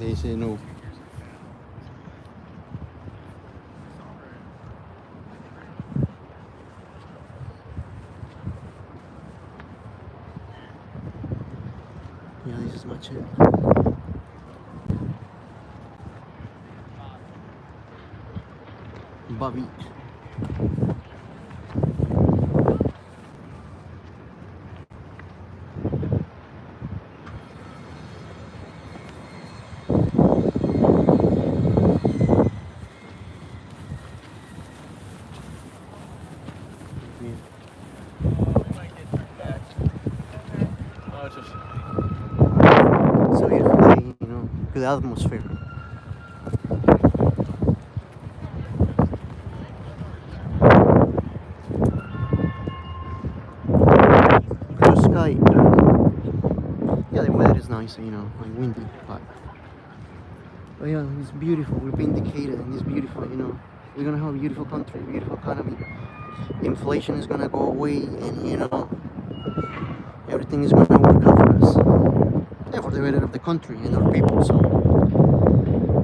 They say no. Yeah, this is much it. Bobby. So beautiful day, good atmosphere. Blue sky. Yeah, the weather is nice, like windy, but yeah, it's beautiful. We're vindicated and it's beautiful, We're gonna have a beautiful country, beautiful economy. Inflation is gonna go away, and everything is gonna work out for us. Yeah, for the better of the country and our people. So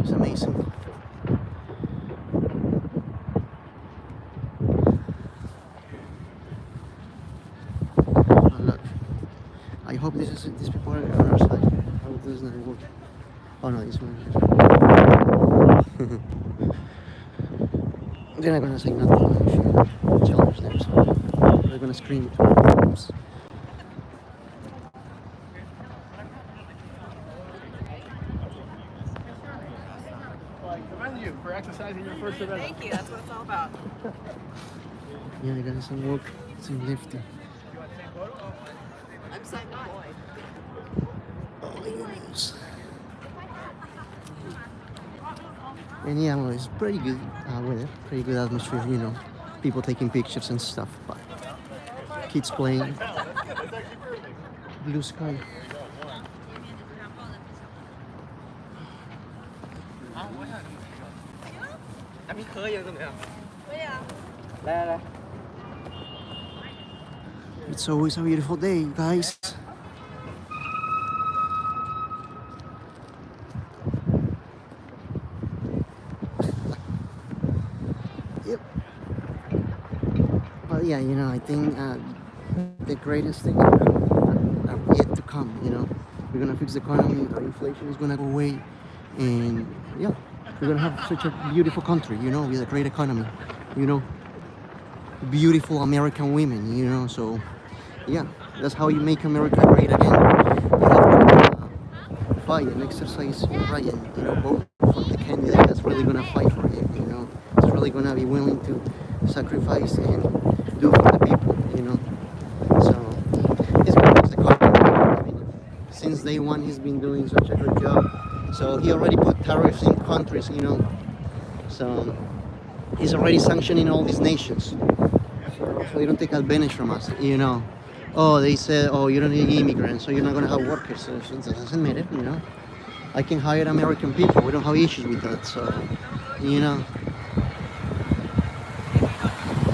it's amazing. Oh, look, I hope these people are on our side. I hope this is not working. Oh no, this one. They're not gonna say nothing. Challenge them, so they're gonna scream it. Oops. Commend you for exercising your first event. Thank you. That's what it's all about. Yeah, I got some work, some lifting. I'm so annoyed. Oh, yes. And yeah, well, it's pretty good weather, pretty good atmosphere, people taking pictures and stuff, but kids playing, blue sky. It's always a beautiful day, guys. Yep. But yeah, I think the greatest things are yet to come. We're gonna fix the economy. Our inflation is gonna go away, and yeah, we're gonna have such a beautiful country. With a great economy. Beautiful American women. So yeah, that's how you make America great again. You have to fight and exercise your right, and vote for the candidate that's really gonna fight for it. It's really gonna be willing to sacrifice and do for the people. So he's gonna fix the country. Since day one, he's been doing such a good job. So he already put tariffs in countries. So he's already sanctioning all these nations. So they don't take advantage from us. Oh, they said, oh, you don't need immigrants, so you're not gonna have workers. So it doesn't matter, I can hire American people. We don't have issues with that. So,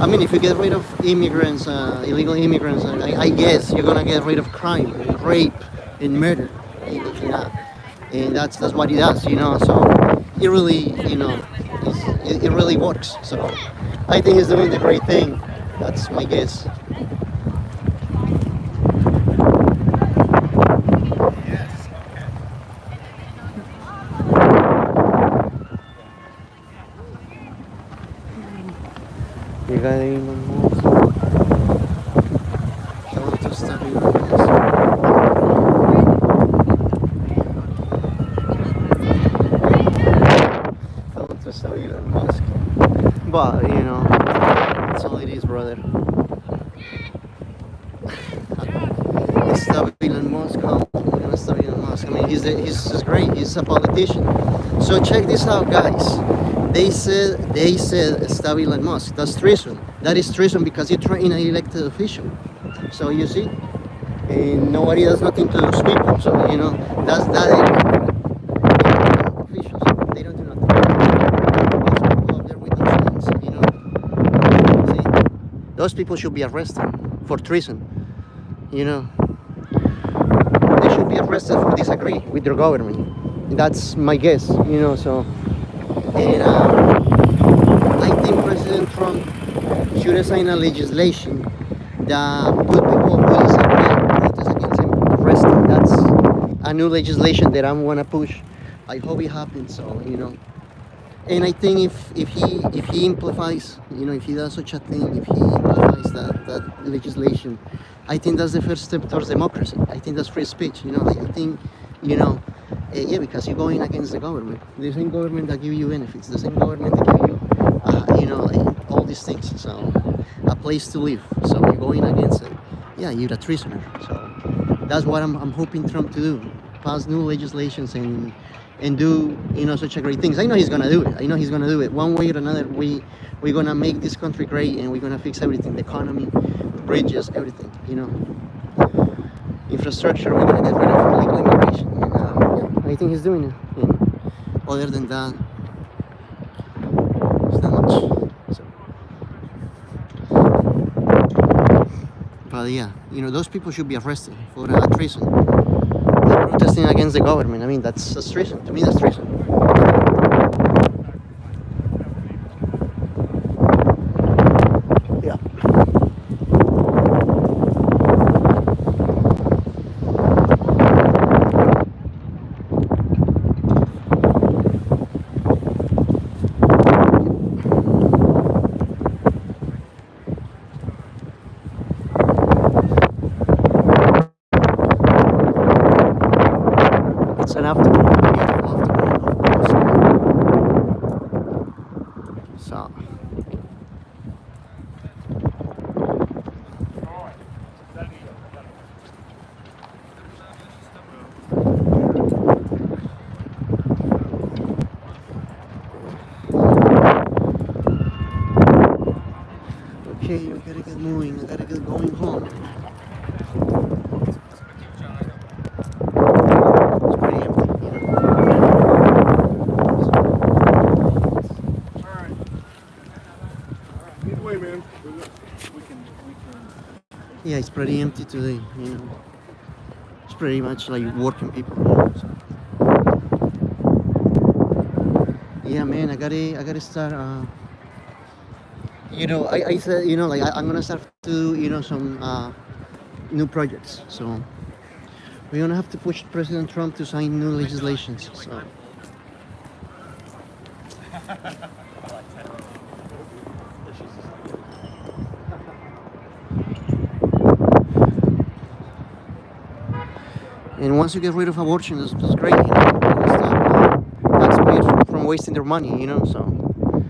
I mean, if you get rid of immigrants, illegal immigrants, I guess you're gonna get rid of crime, and rape, and murder. And that's what he does, So it really, it really works. So I think he's doing the great thing. That's my guess. Llega de Elon Musk. Shout out to Stubby Elon Musk. Shout out to Stubby Elon Musk. But, that's all it is, brother. Stubby Elon Musk, how we're gonna stop Elon Musk. I mean, he's great. He's a politician. So check this out, guys. They said stab Elon Musk. That's treason. That is treason because he trained an elected official. So you see, and nobody does nothing to those people. So that's that. Officials, they don't do nothing. Those people out there with those things, See, those people should be arrested for treason. They should be arrested for disagree with their government. That's my guess, you know. So, and I think President Trump should sign a legislation that put people who disagree protest against him arrested. That's a new legislation that I'm gonna push. I hope it happens. So, you know. And I think if he amplifies, you know, if he does such a thing, if he amplifies that legislation, I think that's the first step towards democracy. I think that's free speech. You know, like, I think, you know, yeah, because you're going against the government, the same government that give you benefits, the same government that give you, you know, like, all these things. So a place to live. So you're going against it. Yeah, you're a prisoner. So that's what I'm hoping Trump to do: pass new legislations and do, you know, such a great things. I know he's gonna do it. I know he's gonna do it one way or another. We're gonna make this country great, and we're gonna fix everything: the economy, bridges, everything. You know, infrastructure. We're gonna get rid of illegal immigration. And, yeah, I think he's doing it. And other than that, it's not much. So, but yeah, you know, those people should be arrested for treason. They're protesting against the government. I mean, that's treason. To me, that's treason. Yeah. It's an afternoon, a beautiful afternoon, of course. So, okay, I gotta get moving. I gotta get going home. It's pretty empty, you know. Either way, man. Yeah, it's pretty empty today, you know. It's pretty much like working people. You know, so. Yeah, man, I gotta start. You know, I said, you know, like I'm gonna start to do, you know, some new projects. So we're gonna have to push President Trump to sign new legislations. So. And once you get rid of abortion, that's great. You know, you're gonna stop taxpayers from wasting their money. You know, so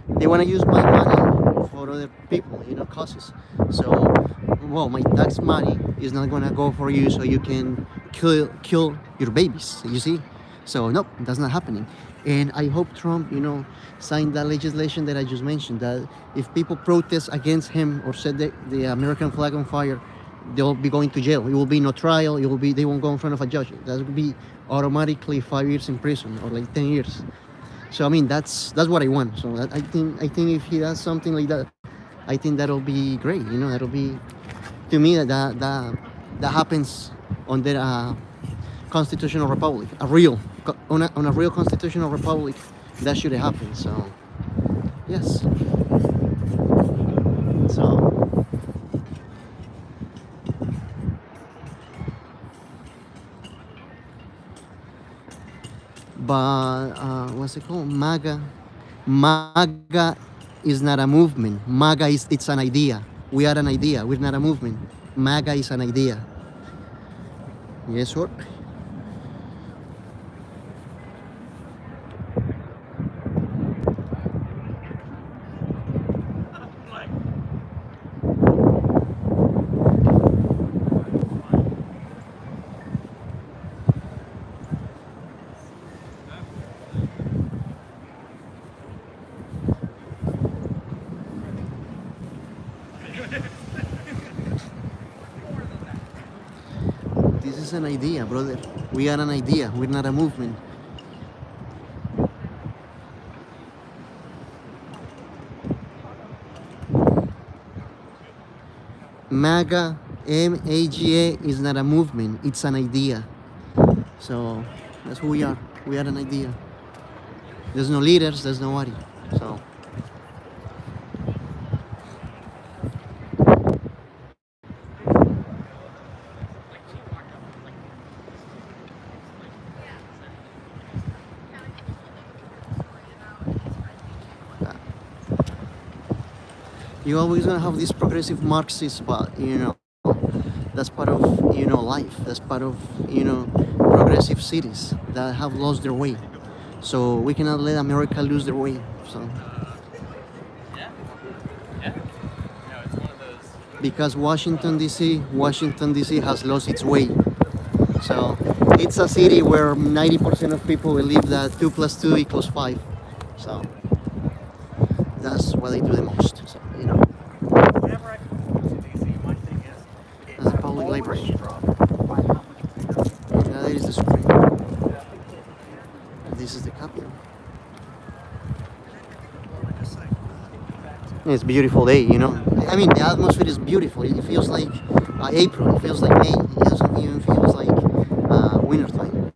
they want to use my money for other people. You know, causes. So, well, my tax money is not gonna go for you, so you can kill your babies. You see, so nope, that's not happening. And I hope Trump, you know, signed that legislation that I just mentioned. That if people protest against him or set the American flag on fire, they'll be going to jail. It will be no trial. It will be, they won't go in front of a judge. That will be automatically 5 years in prison or like 10 years. So I mean, that's what I want. So I think if he does something like that, I think that'll be great. You know, that'll be, to me, that happens on the constitutional republic, on a real constitutional republic. That should happen. So yes. So. But what's it called? MAGA. MAGA is not a movement. MAGA it's an idea. We are an idea. We're not a movement. MAGA is an idea. Yes, sir. This is an idea, brother. We are an idea. We're not a movement. MAGA, MAGA is not a movement. It's an idea. So That's who we are. We are an idea. There's no leaders. There's nobody. So you always gonna have this progressive Marxist, but that's part of life. That's part of progressive cities that have lost their way. So we cannot let America lose their way. So because Washington D.C. has lost its way. So it's a city where 90% of people believe that 2 + 2 = 5. So that's what they do the most. So Whenever I come to DC, my thing is that's a public library. struck by how much we know. That is the Supreme. This is the Capitol. It's a beautiful day. I mean, the atmosphere is beautiful. It feels like April. It feels like May. It doesn't even feels like winter time.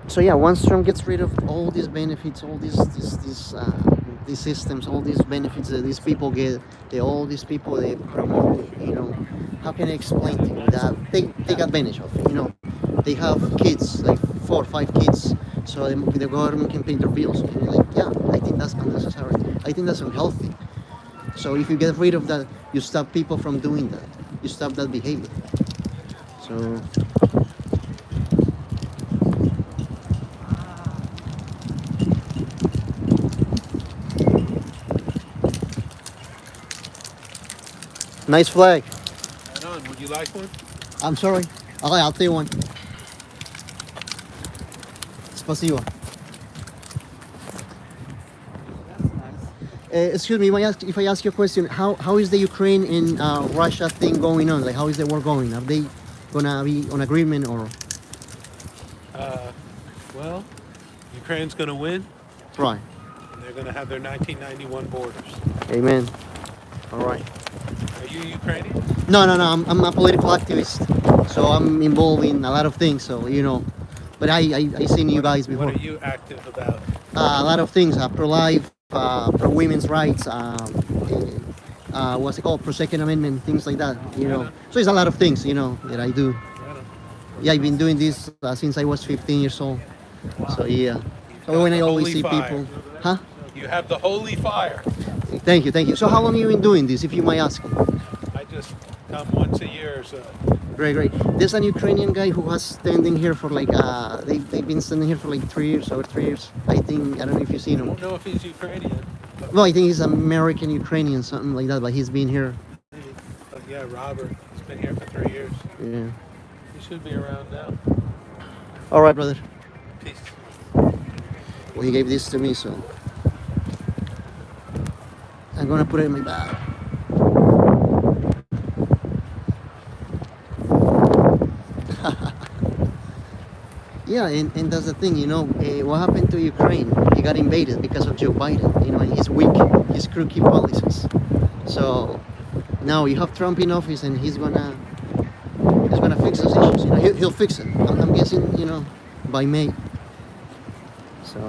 So yeah, once Trump gets rid of all these benefits, all these systems, all these benefits that these people get, all these people they promote, how can I explain to you that they take advantage of it? They have kids, like 4 or 5 kids, so the government can pay their bills. And you're like, yeah, I think that's unnecessary. I think that's unhealthy. So if you get rid of that, you stop people from doing that. You stop that behavior. So nice flag. Right on. Would you like one? I'm sorry. Okay, I'll take one. Spasibo. Excuse me, if I ask you a question, how is the Ukraine and Russia thing going on? Like, how is the war going? Are they gonna be on agreement or? Well, Ukraine's going to win, Right. and they're going to have their 1991 borders. Amen. All right. Are you Ukrainian? No. I'm a political activist, so I'm involved in a lot of things. So but I seen you guys before. What are you active about? A lot of things, pro-life, pro-women's rights, what's it called, pro-second amendment, things like that, So it's a lot of things, that I do. Right on. Yeah, I've been doing this since I was 15 years old. So yeah. So got when I the always holy see fire. people, huh? You have the holy fire. Thank you. So how long have you been doing this, if you might ask? I just come once a year or so. Great. There's an Ukrainian guy who was standing here for like, they've been standing here for like 3 years, over 3 years. I don't know if you've seen I him. don't know if he's Ukrainian. Well, I think he's American Ukrainian, something like that, but he's been here. But yeah, Robert. He's been here for 3 years. Yeah. He should be around now. All right, brother. Peace. Well, he gave this to me, so I'm gonna put it in my bag. Yeah, and that's the thing, what happened to Ukraine? He got invaded because of Joe Biden, and his crooked policies. So now you have Trump in office, and he's gonna fix those issues. He'll fix it. I'm guessing, by May. So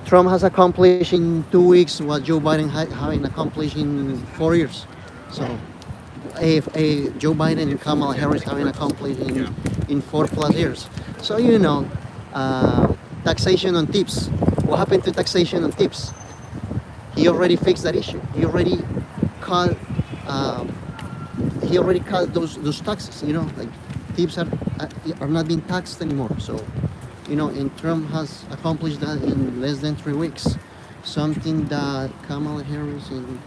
Trump has accomplished in 2 weeks what Joe Biden having accomplished in 4 years. So Joe Biden and Kamala Harris having accomplished in 4+ years. So taxation on tips. What happened to taxation on tips? He already fixed that issue. He already cut those taxes. Like tips are not being taxed anymore. So and Trump has accomplished that in less than 3 weeks. Something that Kamala Harris and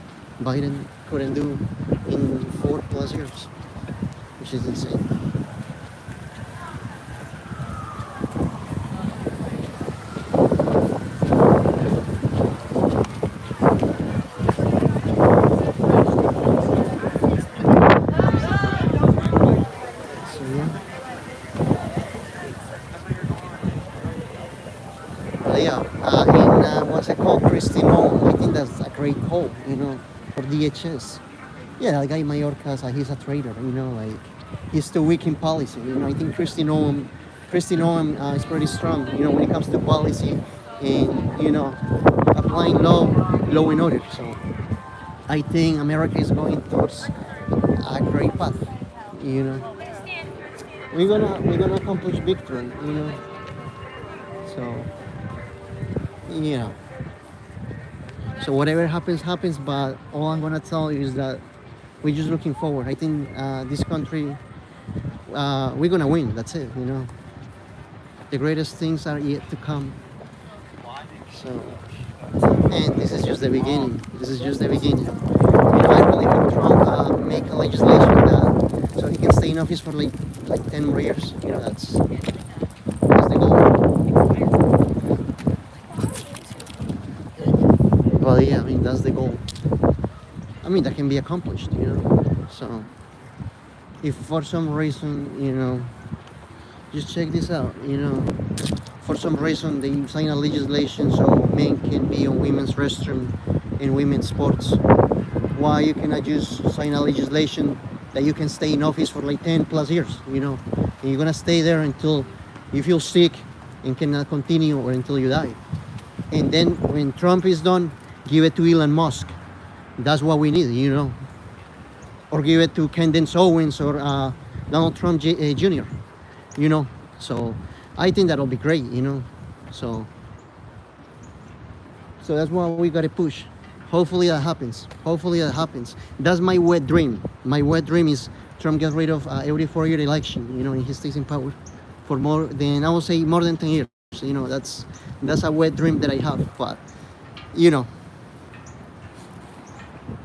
Biden couldn't do in 4+ years, which is insane. So yeah, in what's it called, Christine Home. I think that's a great call, for DHS. Yeah, the guy Mayorkas, he's a traitor. Like he's too weak in policy. I think Christine Noam is pretty strong. When it comes to policy and applying law and order. So I think America is going towards a great path. You know, we're gonna accomplish victory. So yeah. So whatever happens, happens. But all I'm gonna tell you is that we're just looking forward. I think this country, we're gonna win. That's it. The greatest things are yet to come. So, and this is just the beginning. This is just the beginning. I really hope Trump make a legislation that so he can stay in office for like 10 more years. That's the goal. Well, yeah, I mean that's the goal. I mean that can be accomplished. So, if for some reason, just check this out. For some reason they sign a legislation so men can be on women's restroom in women's sports. Why you cannot just sign a legislation that you can stay in office for like 10 plus years, and you're gonna stay there until you feel sick and cannot continue or until you die. And then when Trump is done, give it to Elon Musk. That's what we need, or give it to Candace Owens or Donald Trump Jr. So I think that'll be great, So that's what we gotta push. Hopefully that happens. Hopefully that happens. That's my wet dream. My wet dream is Trump gets rid of every 4-year election, and he stays in power for more than, I would say, more than 10 years. That's a wet dream that I have. But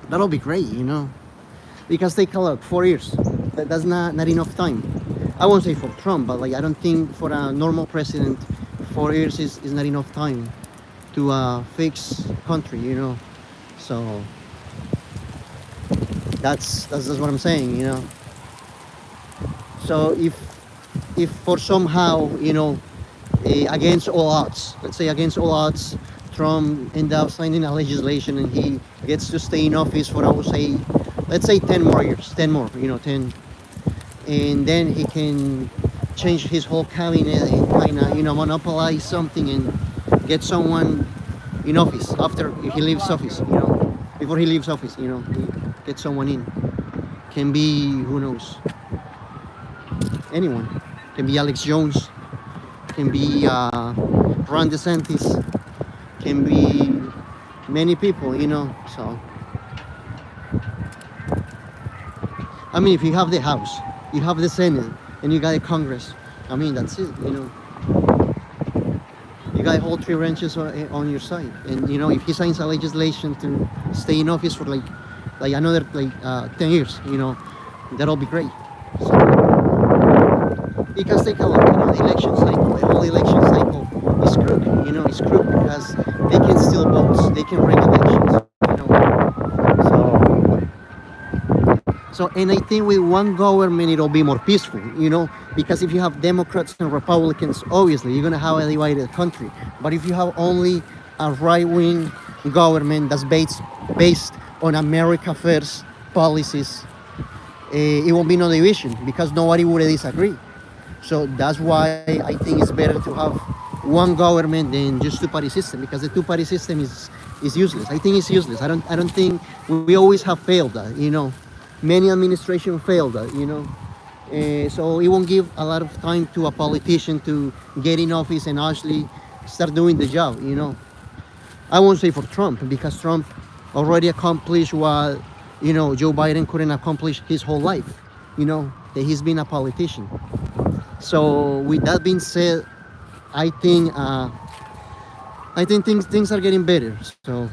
that'll be great, because take a look, 4 years. That's not enough time. I won't say for Trump, but I don't think for a normal president, 4 years is not enough time to fix country, So that's what I'm saying, So if for somehow, against all odds, let's say against all odds, Trump end up signing a legislation and he gets to stay in office for, I would say, let's say 10 more years, 10 more, 10. And then he can change his whole cabinet and kind of, monopolize something and get someone in office after he leaves office, before he leaves office, he get someone in. Can be, who knows, anyone. Can be Alex Jones, can be Ron DeSantis, can be many people, so. I mean, if you have the House, you have the Senate, and you got the Congress, I mean, that's it, You got all three branches on your side. And, if he signs a legislation to stay in office for like another 10 years, that'll be great. So, because take a look, the election cycle, the whole election cycle is crooked, it's crooked because they can steal votes, they can rig elections, So, and I think with one government, it'll be more peaceful, because if you have Democrats and Republicans, obviously you're going to have a divided country. But if you have only a right-wing government that's based on America First policies, it won't be no division because nobody would disagree. So that's why I think it's better to have one government than just two-party system, because the two-party system is useless. I think it's useless. I don't think we always have failed that, Many administrations failed that, so it won't give a lot of time to a politician to get in office and actually start doing the job, I won't say for Trump, because Trump already accomplished what, Joe Biden couldn't accomplish his whole life, that he's been a politician. So with that being said, I think things are getting better. So,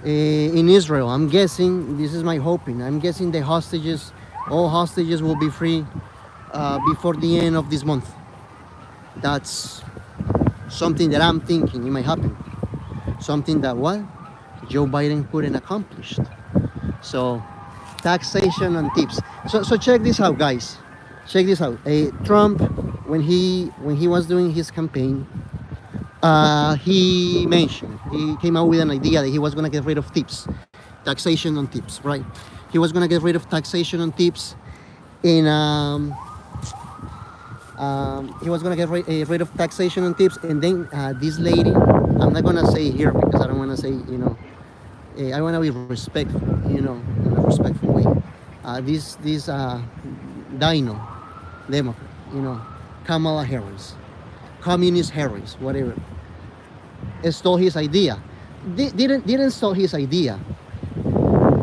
in Israel, I'm guessing, this is my hoping, I'm guessing all hostages will be free before the end of this month. That's something that I'm thinking it might happen. Something that Joe Biden couldn't accomplish. So taxation and tips. So check this out, guys. Check this out. Trump, when he was doing his campaign, he mentioned He came out with an idea that he was gonna get rid of tips, taxation on tips, right? He was gonna get rid of taxation on tips, and he was gonna get rid of taxation on tips, and then this lady, I'm not gonna say here because I don't wanna say, I wanna be respectful, in a respectful way. This Dino, Democrat, Kamala Harris, Communist Harris, whatever, stole his idea. Didn't stole his idea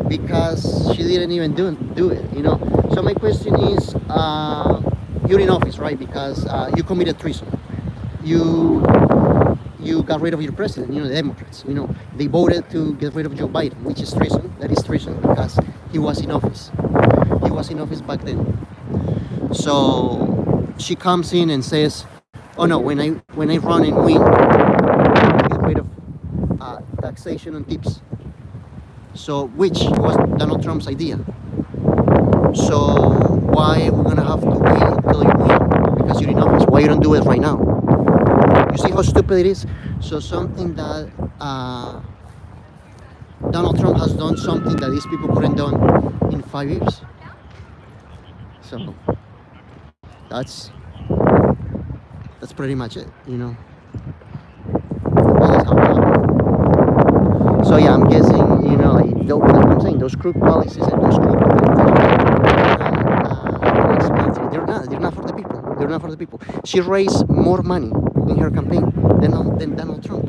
because she didn't even do it. So my question is, you're in office, right? Because you committed treason. You got rid of your president. The Democrats. They voted to get rid of Joe Biden, which is treason. That is treason because he was in office. He was in office back then. So she comes in and says, "Oh no, when I run and win, I get rid of taxation on tips." So which was Donald Trump's idea. So why we're gonna have to wait until you win because you're in office? Why you don't do it right now? You see how stupid it is? So something that Donald Trump has done something that these people couldn't done in 5 years. So that's pretty much it, That's how it happened. So yeah, I'm guessing, like I'm saying, those crook policies and those crook they're not for the people. They're not for the people. She raised more money in her campaign than Donald Trump.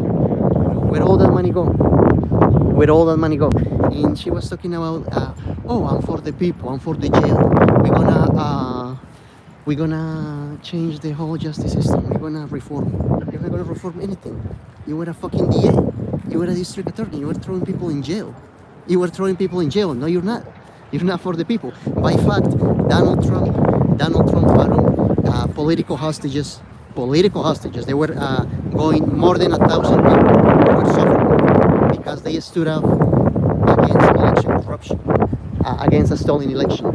Where all that money go? Where all that money go? And she was talking about, I'm for the people. I'm for the jail. We're gonna change the whole justice system. We're gonna reform. You're not gonna reform anything. You were a fucking DA. You were a district attorney. You were throwing people in jail. No, you're not. You're not for the people. By fact, Donald Trump found political hostages. They were going more than 1,000 people who were suffering because they stood up against election corruption, against a stolen election.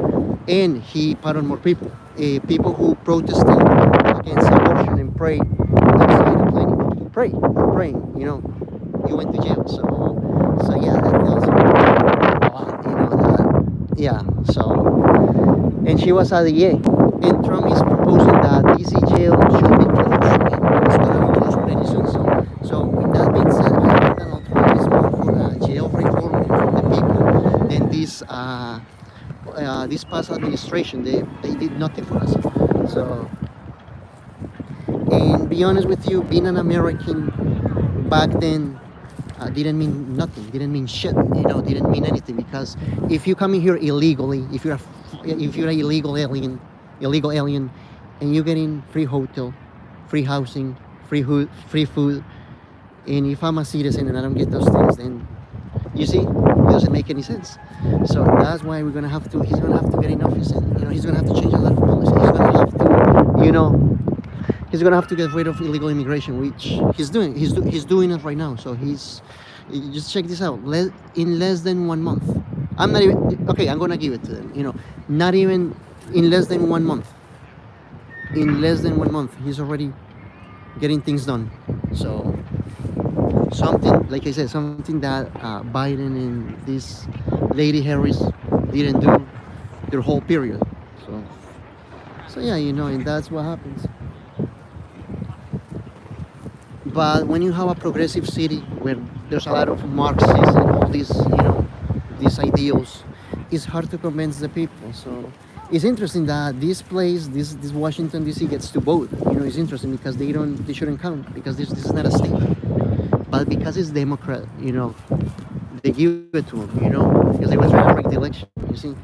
And he pardoned more people. People who protested against abortion and pray outside the clinic. Praying, he went to jail. So yeah, that tells you, yeah, so, and she was at the DA. And Trump is proposing that DC jail should be closed and it's going to be closed pretty soon. So with that being said, I think Donald Trump is more for jail reform for the people than this past administration. They did nothing for us. So, and be honest with you, being an American back then didn't mean nothing, didn't mean shit, didn't mean anything, because if you come in here illegally, if you're an illegal alien, and you get in free hotel, free housing, free food, and if I'm a citizen and I don't get those things, then you see, it doesn't make any sense. So that's why he's gonna have to get in office, and he's gonna have to change a lot of policies. He's gonna have to, he's gonna have to get rid of illegal immigration, which he's doing. He's doing it right now. So just check this out. In less than 1 month, I'm gonna give it to them. Not even in less than 1 month. In less than 1 month, he's already getting things done. So something, like I said, something that Biden and this lady Harris didn't do their whole period. So yeah, and that's what happens. But when you have a progressive city where there's a lot of Marxists and all these, these ideals, it's hard to convince the people. So it's interesting that this place, this Washington D.C. gets to vote. It's interesting because they shouldn't count because this is not a state. But because it's Democrat, they give it to them, because they were trying to break the election. You see,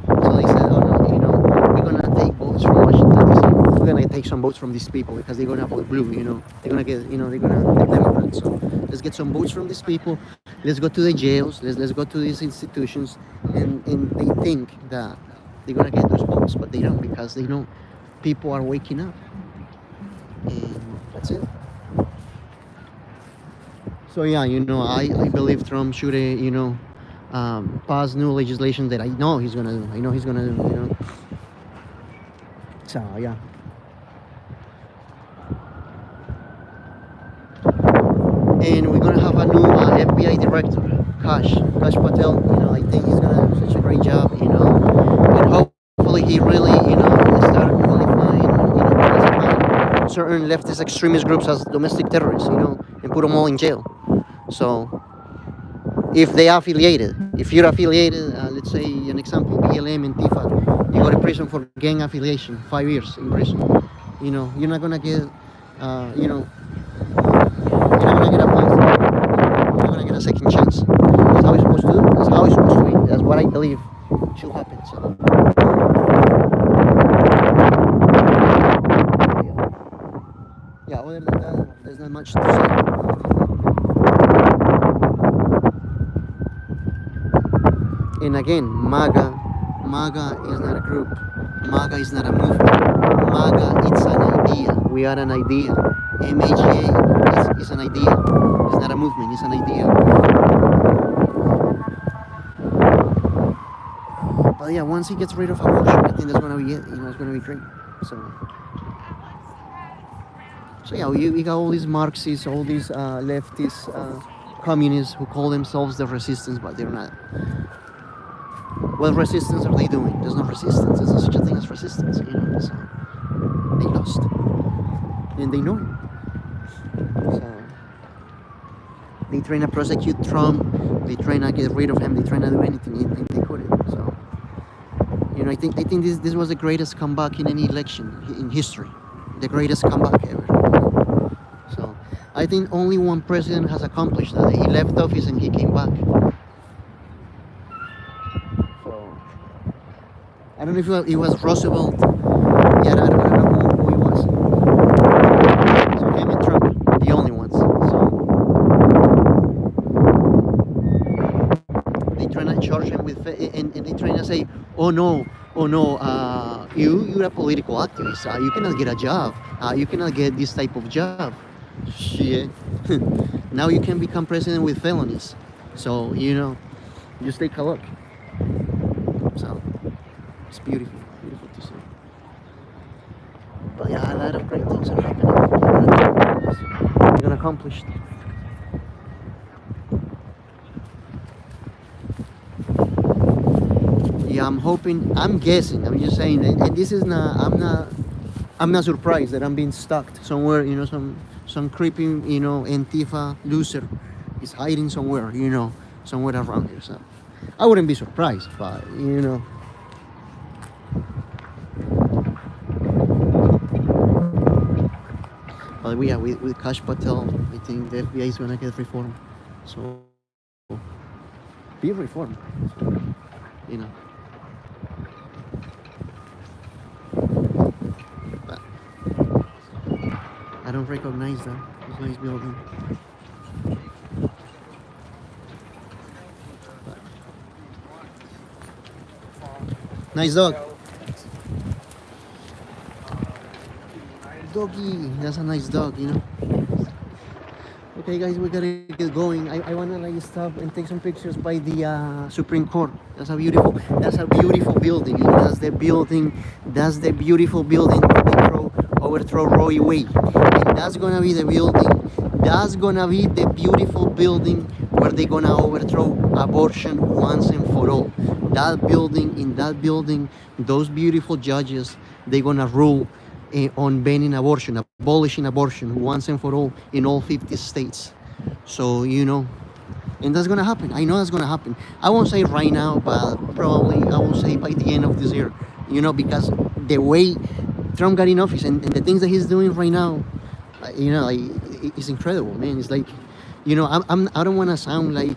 so they said, oh no, we're gonna take votes from Washington D.C. We're gonna take some votes from these people because they're gonna vote blue. They're gonna get, they're Democrats. So let's get some votes from these people. Let's go to the jails. Let's go to these institutions, and they think that they're gonna get those votes, but they don't, because they know people are waking up, and that's it. So yeah, I believe Trump should, pass new legislation that I know he's gonna do. So yeah. And we're gonna have a new Kash Patel. I think he's gonna do such a great job. And hopefully he really, start qualifying, classifying certain leftist extremist groups as domestic terrorists. And put them all in jail. So if they are affiliated, if you're affiliated, let's say an example, BLM and Tifa, you go to prison for gang affiliation, 5 years in prison. You're not gonna get, you're not gonna get a pass. You're not gonna get a second chance. That's how it's supposed to do. That's how it's supposed to be. That's what I believe should happen. So. Yeah, other than that, there's not much to say. And again, MAGA is not a group. MAGA is not a movement. MAGA, it's an idea. We are an idea. MAGA is an idea. It's not a movement, it's an idea. But yeah, once he gets rid of abortion, I think that's gonna be it. It's gonna be great. So yeah, we got all these Marxists, all these leftists, communists who call themselves the resistance, but they're not. What resistance are they doing? There's no resistance. There's no such a thing as resistance. So they lost, and they know it. So they trying to prosecute Trump. They trying to get rid of him. They trying to do anything, and they couldn't. So I think this was the greatest comeback in any election in history, the greatest comeback ever. So I think only one president has accomplished that. He left office and he came back. I don't know if it was Roosevelt. Yeah, I don't know who he was. So him and Trump, the only ones. So they trying to charge him with, and they trying to say, oh no, you're a political activist. You cannot get a job. You cannot get this type of job. Shit. Now you can become president with felonies. So just take a look. So. It's beautiful to see. But yeah, a lot of great things are happening. We're accomplished. Yeah, I'm guessing, I'm just saying, and this is not, I'm not surprised that I'm being stalked somewhere, some creepy, Antifa loser is hiding somewhere, somewhere around here. So I wouldn't be surprised, but But with Kash Patel, I think the FBI is gonna get reformed. So be reformed. But I don't recognize that. It's a nice building. But, nice dog. Doggy, that's a nice dog, Okay guys, we gotta get going. I wanna stop and take some pictures by the Supreme Court. That's a beautiful building. That's the beautiful building where they overthrow Roe Wade. And that's gonna be the building. That's gonna be the beautiful building where they're gonna overthrow abortion once and for all. In that building, those beautiful judges, they're gonna rule on banning abortion, abolishing abortion once and for all in all 50 states. So, and that's gonna happen. I know that's gonna happen. I won't say right now, but probably I won't say by the end of this year, because the way Trump got in office and the things that he's doing right now, it's incredible, man. It's like, I don't want to sound like,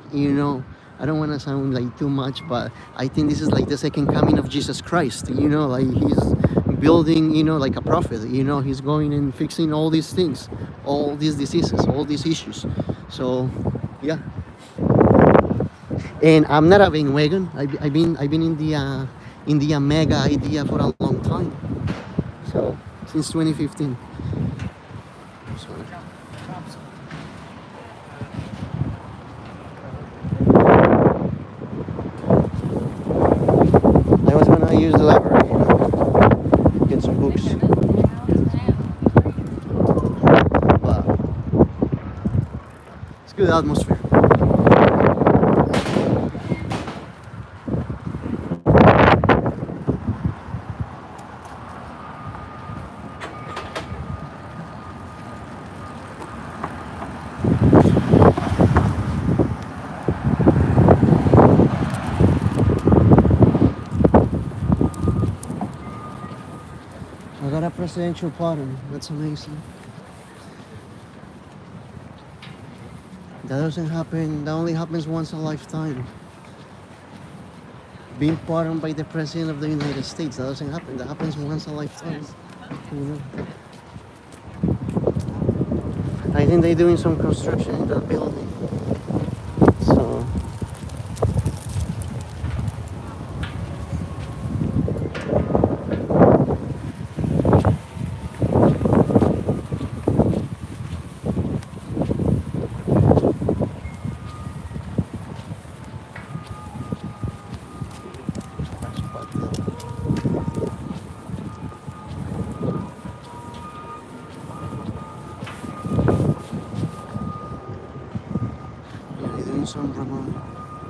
I don't want to sound like too much, but I think this is like the second coming of Jesus Christ, like he's building, like a prophet, he's going and fixing all these things, all these diseases, all these issues. So, yeah. And I'm not a bandwagon. I've been in the mega idea for a long time. So, since 2015. So, I was gonna use the library, get some books. But it's good atmosphere. presidential pardon. That's amazing. That doesn't happen. That only happens once a lifetime. Being pardoned by the president of the United States. That doesn't happen. That happens once a lifetime. You know. I think they're doing some construction in that building. So.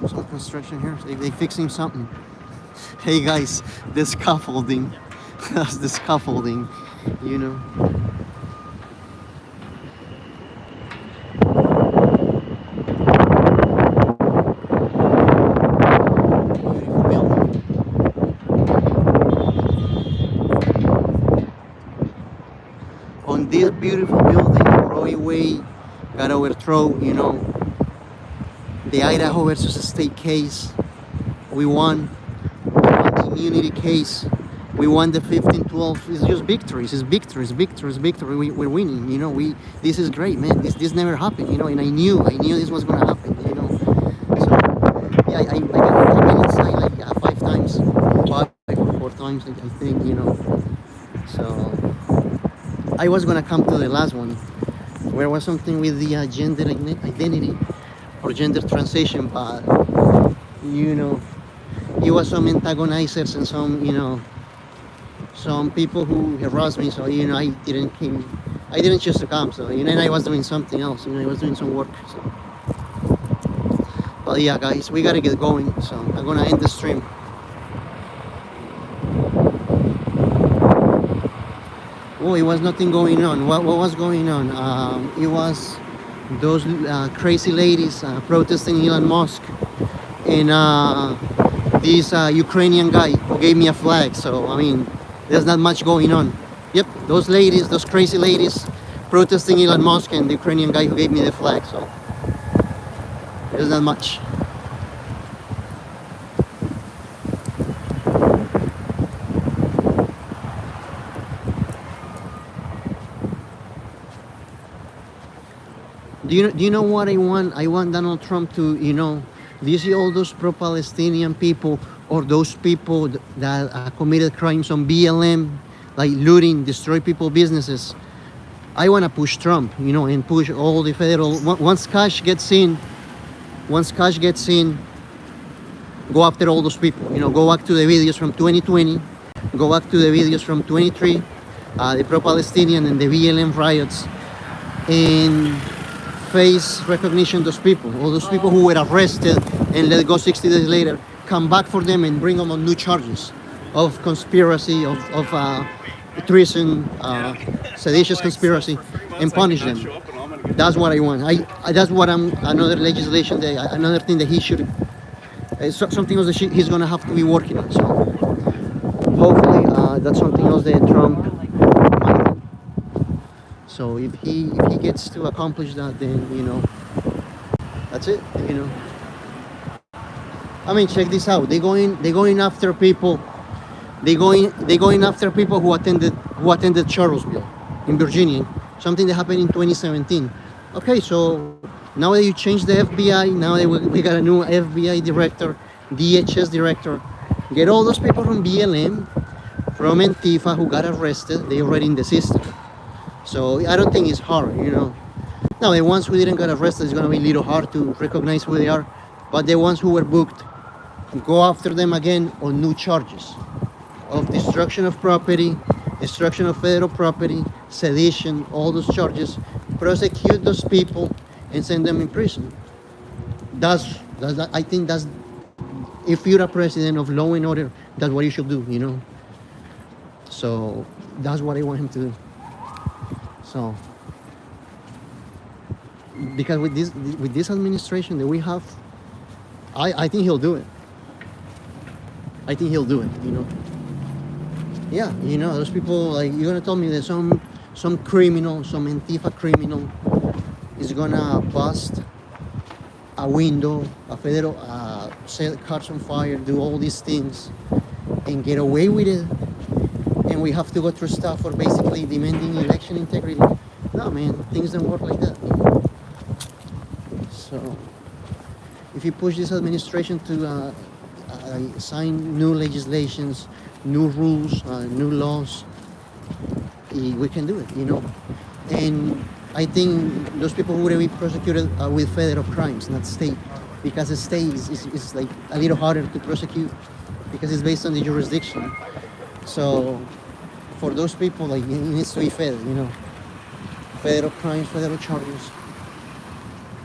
Some construction here. They fixing something. Hey guys, the scaffolding. That's the scaffolding, you know. On this beautiful building, Roe Wade got overthrown, you know. The Idaho versus state case, we won. We won the immunity case. We won the 15-12. It's just victories. It's victories, victories, victory. We're winning. You know, this is great, man. This never happened. You know, and I knew this was gonna happen. You know, so yeah, I went inside like 5 times, 5 or 4 times, I think. You know, so I was gonna come to the last one, where was something with the gender identity. Or gender transition, but you know, it was some antagonizers and some, you know, some people who harassed me. So you know, I didn't choose to come. So you know, and I was doing something else. You know, I was doing some work. So. But yeah, guys, we gotta get going. So I'm gonna end the stream. Oh, it was nothing going on. What was going on? It was those crazy ladies protesting Elon Musk, and this Ukrainian guy who gave me a flag. So I mean, there's not much going on. Yep, those ladies, those crazy ladies protesting Elon Musk, and the Ukrainian guy who gave me the flag. So there's not much. Do you know what I want? I want Donald Trump to, you know, do you see all those pro-Palestinian people or those people that committed crimes on BLM, like looting, destroy people businesses? I want to push Trump, you know, and push all the federal. Once cash gets in, go after all those people. You know, go back to the videos from 2020, go back to the videos from 23, the pro-Palestinian and the BLM riots, and face recognition those people, all those people who were arrested and let go 60 days later, come back for them and bring them on new charges of conspiracy, of treason, seditious conspiracy, and punish them. That's what I want. That's what another legislation, another thing that he should, something else that he's gonna have to be working on. So hopefully that's something else that Trump might do. So if he gets to accomplish that, then you know, that's it. You know, I mean, check this out. They're going after people. They're going after people who attended Charlottesville in Virginia, something that happened in 2017. Okay, so now that you changed the FBI, now that we got a new FBI director, DHS director, get all those people from BLM, from Antifa who got arrested. They're already in the system. So I don't think it's hard, you know. Now the ones who didn't get arrested, it's gonna be a little hard to recognize who they are. But the ones who were booked, go after them again on new charges of destruction of property, destruction of federal property, sedition, all those charges. Prosecute those people and send them in prison. I think that's, if you're a president of law and order, that's what you should do, you know. So that's what I want him to do. So, because with this administration that we have, I think he'll do it. I think he'll do it, you know. Yeah, you know, those people, like, you're gonna tell me that some criminal, some Antifa criminal is gonna bust a window, a federal, set cars on fire, do all these things, and get away with it, and we have to go through stuff for basically demanding election integrity. No, man, things don't work like that. So, if you push this administration to sign new legislations, new rules, new laws, we can do it, you know. And I think those people would be prosecuted with federal crimes, not state, because the state is like a little harder to prosecute because it's based on the jurisdiction. So for those people, like, it needs to be federal, you know, federal crimes, federal charges,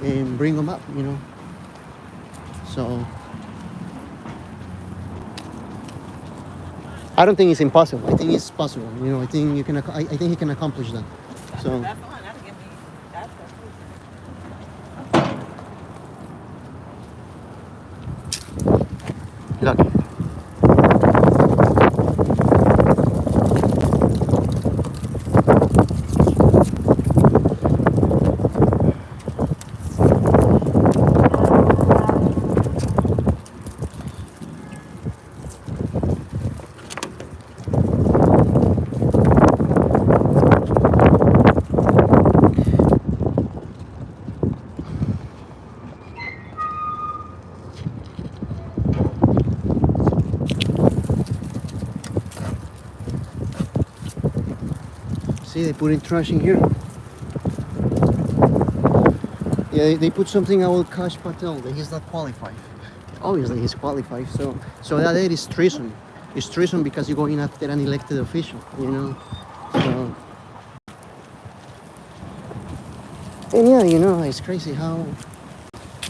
and bring them up, you know. So I don't think it's impossible. I think it's possible. You know, I think you can. I think he can accomplish that. So That's the one. That'll give me. That's the lucky. See, they put in trash in here. Yeah, they put something about Kash Patel that he's not qualified. Obviously, he's qualified. So that is treason. It's treason because you're going after an elected official. You know. So, and yeah, you know, it's crazy how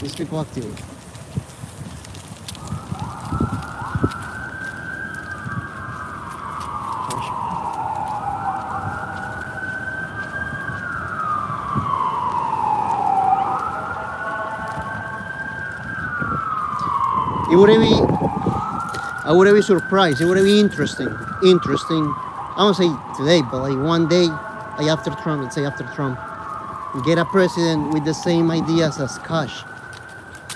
these people activate. It would be, I would be surprised. It would be interesting. I don't say today, but like one day, like after Trump, let's say after Trump, get a president with the same ideas as Kash,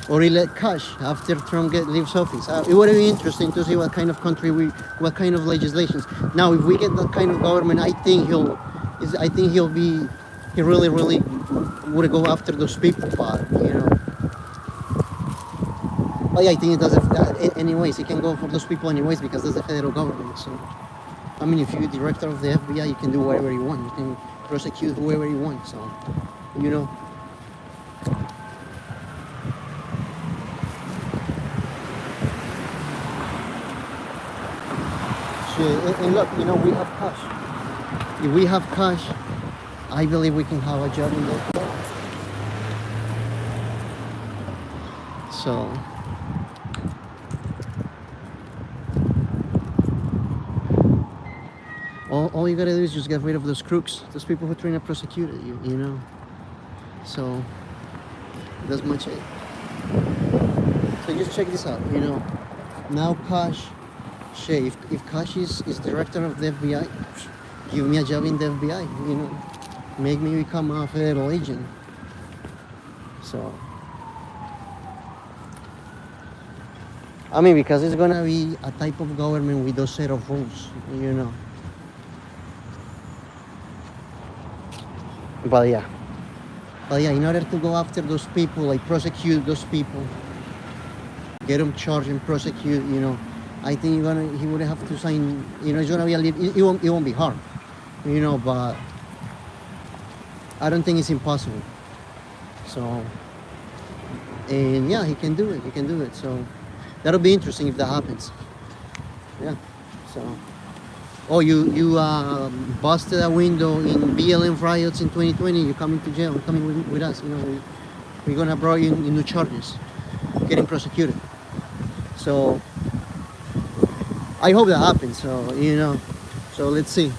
or elect Kash after Trump leaves office. It would be interesting to see what kind of country what kind of legislations. Now, if we get that kind of government, I think he really would go after those people, but you know. But yeah, I think it does it anyways. He can go for those people anyways because that's the federal government. So, I mean, if you're director of the FBI, you can do whatever you want. You can prosecute whoever you want. So, you know. So, and look, you know, we have cash. If we have cash, I believe we can have a job in there. So. All you gotta do is just get rid of those crooks, those people who are trying to prosecute you, you know. So that's much it. So just check this out, you know. Now Kash, Shay, if Kash is director of the FBI, give me a job in the FBI, you know. Make me become a federal agent. So I mean, because it's gonna be a type of government with those set of rules, you know. But yeah, in order to go after those people, like prosecute those people, get them charged and prosecute, you know, I think he would have to sign, you know, it's gonna be it won't be hard, you know, but I don't think it's impossible. So, and yeah, he can do it. So that'll be interesting if that happens. Yeah. So. Oh, you busted a window in BLM riots in 2020. You're coming to jail. Coming with us. You know, we're gonna bring you in new charges, getting prosecuted. So I hope that happens. So you know, so let's see.